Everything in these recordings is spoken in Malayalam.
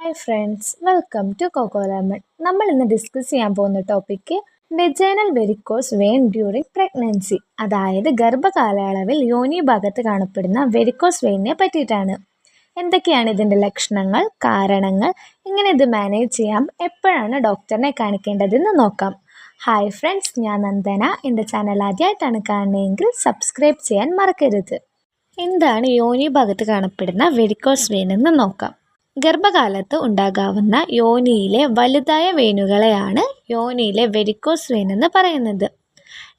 Hi friends, welcome to Coco Lemon. നമ്മൾ ഇന്ന് ഡിസ്കസ് ചെയ്യാൻ പോകുന്ന topic vaginal varicose vein during pregnancy, അതായത് ഗർഭകാലയളവിൽ യോനി ഭാഗത്ത് കാണപ്പെടുന്ന വെരിക്കോസ് വെയിനെ പറ്റിയിട്ടാണ്. എന്തൊക്കെയാണ് ഇതിൻ്റെ ലക്ഷണങ്ങൾ, കാരണങ്ങൾ, എങ്ങനെ ഇത് മാനേജ് ചെയ്യാം, എപ്പോഴാണ് ഡോക്ടറിനെ കാണിക്കേണ്ടതെന്ന് നോക്കാം. ഹായ് ഫ്രണ്ട്സ്, ഞാൻ നന്ദന. എൻ്റെ ചാനൽ ആദ്യമായിട്ടാണ് കാണുന്നതെങ്കിൽ സബ്സ്ക്രൈബ് ചെയ്യാൻ മറക്കരുത്. എന്താണ് യോനി ഭാഗത്ത് കാണപ്പെടുന്ന വെരിക്കോസ് വെയിൻ എന്ന് നോക്കാം. ഗർഭകാലത്ത് ഉണ്ടാകാവുന്ന യോനിയിലെ വലുതായ വെയിനുകളെയാണ് യോനിയിലെ വെരിക്കോസ് വെയിൻ എന്ന് പറയുന്നത്.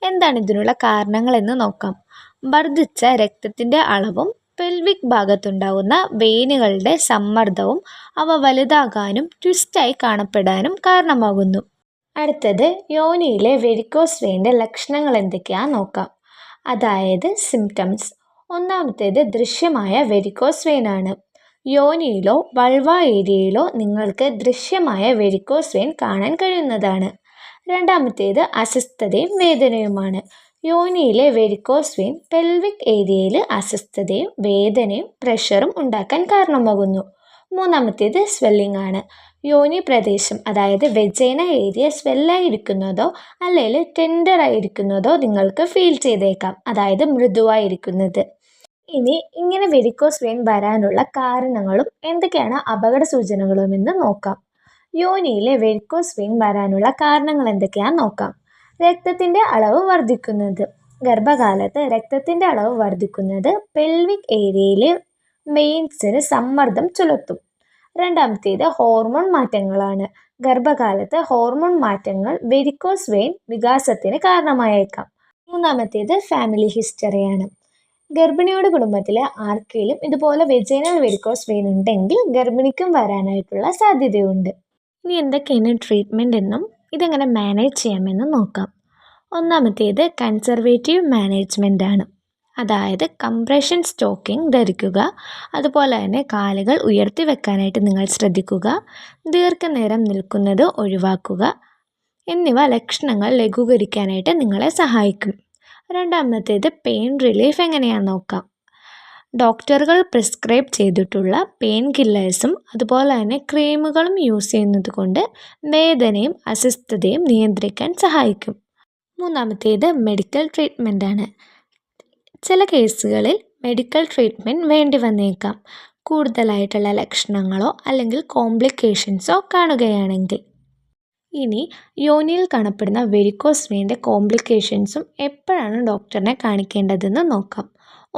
എന്താണ് ഇതിനുള്ള കാരണങ്ങളെന്ന് നോക്കാം. വർദ്ധിച്ച രക്തത്തിൻ്റെ അളവും പെൽവിക് ഭാഗത്തുണ്ടാകുന്ന വെയിനുകളുടെ സമ്മർദ്ദവും അവ വലുതാകാനും ട്വിസ്റ്റായി കാണപ്പെടാനും കാരണമാകുന്നു. അടുത്തത് യോനിയിലെ വെരിക്കോസ് വെയിൻ്റെ ലക്ഷണങ്ങൾ എന്തൊക്കെയാണെന്ന് നോക്കാം. അതായത് സിംറ്റംസ്. ഒന്നാമത്തേത് ദൃശ്യമായ വെരിക്കോസ് വെയിനാണ്. യോനിയിലോ വൾവ ഏരിയയിലോ നിങ്ങൾക്ക് ദൃശ്യമായ വെരിക്കോസ് വെയിൻ കാണാൻ കഴിയുന്നതാണ്. രണ്ടാമത്തേത് അസ്വസ്ഥതയും വേദനയുമാണ്. യോനിയിലെ വെരിക്കോസ് വെയിൻ പെൽവിക് ഏരിയയിൽ അസ്വസ്ഥതയും വേദനയും പ്രഷറും ഉണ്ടാക്കാൻ കാരണമാകുന്നു. മൂന്നാമത്തേത് സ്വെല്ലിംഗ് ആണ്. യോനി പ്രദേശം, അതായത് വെജൈന ഏരിയ സ്വെല്ലായിരിക്കുന്നതോ അല്ലെങ്കിൽ ടെൻഡറായിരിക്കുന്നതോ നിങ്ങൾക്ക് ഫീൽ ചെയ്തേക്കാം, അതായത് മൃദുവായിരിക്കുന്നത്. ഇനി ഇങ്ങനെ വെരിക്കോസ് വെയിൻ വരാനുള്ള കാരണങ്ങളും എന്തൊക്കെയാണ് അപകട സൂചനകളും എന്ന് നോക്കാം. യോനിയിലെ വെരിക്കോസ് വെയിൻ വരാനുള്ള കാരണങ്ങൾ എന്തൊക്കെയാണെന്ന് നോക്കാം. രക്തത്തിൻ്റെ അളവ് വർദ്ധിക്കുന്നത്. ഗർഭകാലത്ത് രക്തത്തിൻ്റെ അളവ് വർദ്ധിക്കുന്നത് പെൽവിക് ഏരിയയിലെ വെയിൻസിന് സമ്മർദ്ദം ചെലുത്തും. രണ്ടാമത്തേത് ഹോർമോൺ മാറ്റങ്ങളാണ്. ഗർഭകാലത്ത് ഹോർമോൺ മാറ്റങ്ങൾ വെരിക്കോസ് വെയിൻ വികാസത്തിന് കാരണമായേക്കാം. മൂന്നാമത്തേത് ഫാമിലി ഹിസ്റ്ററിയാണ്. ഗർഭിണിയുടെ കുടുംബത്തിലെ ആർക്കെങ്കിലും ഇതുപോലെ വെജൈനൽ വെരിക്കോസ് വെയിൻ ഉണ്ടെങ്കിൽ ഗർഭിണിക്കും വരാനായിട്ടുള്ള സാധ്യതയുണ്ട്. ഇനി എന്തൊക്കെയാണ് ട്രീറ്റ്മെൻറ്റ് എന്നും ഇതെങ്ങനെ മാനേജ് ചെയ്യാമെന്നും നോക്കാം. ഒന്നാമത്തേത് കൺസർവേറ്റീവ് മാനേജ്മെൻ്റ് ആണ്. അതായത് കംപ്രഷൻ സ്റ്റോക്കിംഗ് ധരിക്കുക, അതുപോലെ തന്നെ കാലുകൾ ഉയർത്തി വെക്കാനായിട്ട് നിങ്ങൾ ശ്രദ്ധിക്കുക, ദീർഘനേരം നിൽക്കുന്നത് ഒഴിവാക്കുക എന്നിവ ലക്ഷണങ്ങൾ ലഘൂകരിക്കാനായിട്ട് നിങ്ങളെ സഹായിക്കും. രണ്ടാമത്തേത് പെയിൻ റിലീഫ് എങ്ങനെയാണെന്ന് നോക്കാം. ഡോക്ടറുകൾ പ്രിസ്ക്രൈബ് ചെയ്തിട്ടുള്ള പെയിൻ കില്ലേഴ്സും അതുപോലെ തന്നെ ക്രീമുകളും യൂസ് ചെയ്യുന്നത് കൊണ്ട് വേദനയും അസ്വസ്ഥതയും നിയന്ത്രിക്കാൻ സഹായിക്കും. മൂന്നാമത്തേത് മെഡിക്കൽ ട്രീറ്റ്മെൻ്റ് ആണ്. ചില കേസുകളിൽ മെഡിക്കൽ ട്രീറ്റ്മെൻറ്റ് വേണ്ടി വന്നേക്കാം, കൂടുതലായിട്ടുള്ള ലക്ഷണങ്ങളോ അല്ലെങ്കിൽ കോംപ്ലിക്കേഷൻസോ കാണുകയാണെങ്കിൽ. ഇനി യോനിയിൽ കാണപ്പെടുന്ന വെരിക്കോസ് വെയിൻ്റെ കോംപ്ലിക്കേഷൻസും എപ്പോഴാണ് ഡോക്ടറിനെ കാണിക്കേണ്ടതെന്ന് നോക്കാം.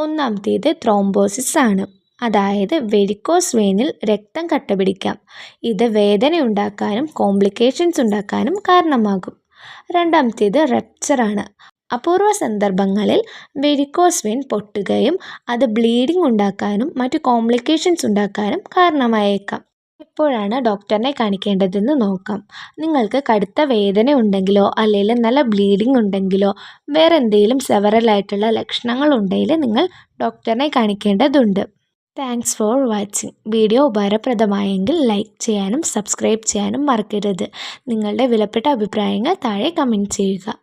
ഒന്നാമത്തേത് ത്രോംബോസിസ് ആണ്. അതായത് വെരിക്കോസ് വെയിനിൽ രക്തം കട്ടപിടിക്കാം. ഇത് വേദന ഉണ്ടാക്കാനും കോംപ്ലിക്കേഷൻസ് ഉണ്ടാക്കാനും കാരണമാകും. രണ്ടാമത്തേത് റപ്ചറാണ്. അപൂർവ സന്ദർഭങ്ങളിൽ വെരിക്കോസ് വെയിൻ പൊട്ടുകയും അത് ബ്ലീഡിംഗ് ഉണ്ടാക്കാനും മറ്റു കോംപ്ലിക്കേഷൻസ് ഉണ്ടാക്കാനും കാരണമായേക്കാം. എപ്പോഴാണ് ഡോക്ടറിനെ കാണിക്കേണ്ടതെന്ന് നോക്കാം. നിങ്ങൾക്ക് കടുത്ത വേദന ഉണ്ടെങ്കിലോ അല്ലെങ്കിൽ നല്ല ബ്ലീഡിംഗ് ഉണ്ടെങ്കിലോ വേറെ എന്തെങ്കിലും സെവറലായിട്ടുള്ള ലക്ഷണങ്ങൾ ഉണ്ടെങ്കിൽ നിങ്ങൾ ഡോക്ടറിനെ കാണിക്കേണ്ടതുണ്ട്. Thanks for watching. വീഡിയോ ഉപകാരപ്രദമായെങ്കിൽ ലൈക്ക് ചെയ്യാനും സബ്സ്ക്രൈബ് ചെയ്യാനും മറക്കരുത്. നിങ്ങളുടെ വിലപ്പെട്ട അഭിപ്രായങ്ങൾ താഴെ കമൻറ്റ് ചെയ്യുക.